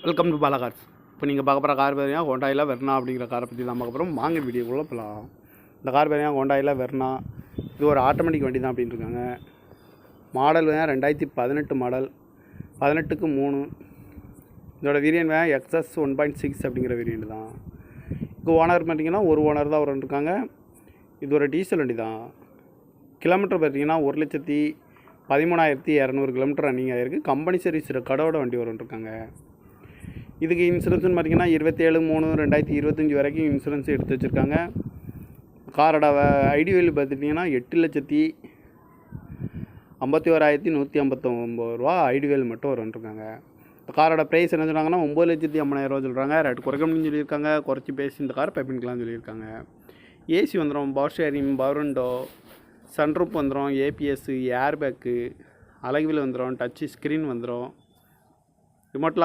Welcome to Bala cars. இப்போ நீங்கள் பார்க்க போகிற கார் பார்த்தீங்கன்னா ஹோண்டாயில் வெர்னா அப்படிங்கிற காரை பற்றி தான் பார்க்க போகிறோம். வாங்க வீடியோக்குள்ளே போகலாம். இந்த கார் பார்த்தீங்கன்னா ஹோண்டாயில் வெர்னா. இது ஒரு ஆட்டோமேட்டிக் வண்டி தான் அப்படின்னு இருக்காங்க. மாடல் வேணால் 2018 மாடல், 18/3. இதோட வேரியன்ட் வேணால் XS 1.6 அப்படிங்கிற வேரியன்ட் தான். இப்போ ஓனர் பார்த்தீங்கன்னா ஒரு ஓனர் தான் இருக்காங்க. இது ஒரு டீசல் வண்டி தான். கிலோமீட்டர் பார்த்தீங்கன்னா 1,13,200 கிலோமீட்டர் ரன்னிங் ஆகிருக்கு. கம்பெனி சர்வீஸ் ரெக்கார்டோட வண்டி இருக்காங்க. இதுக்கு இன்சூரன்ஸ்னு பார்த்தீங்கன்னா 27/3/2025 வரைக்கும் இன்சூரன்ஸ் எடுத்து வச்சுருக்காங்க. காரோட ஐடி வேல்யூ பார்த்துட்டிங்கன்னா 8,51,159 ரூபா ஐடி வேல்யூ மட்டும் இருக்காங்க. காரோட ப்ரைஸ் என்ன சொல்கிறாங்கன்னா 9,50,000 சொல்கிறாங்க. ரேட் குறைக்கணும்னு சொல்லியிருக்காங்க. குறைச்சி பேசி இந்த கார் பண்ணிக்கலாம்னு சொல்லியிருக்காங்க. ஏசி வந்துடும், power sharing, power window, sunroof வந்துடும், ஏபிஎஸ், ஏர் பேக்கு, அழகுவில் வந்துடும், டச்சு ஸ்க்ரீன் வந்துடும், ரிமோட்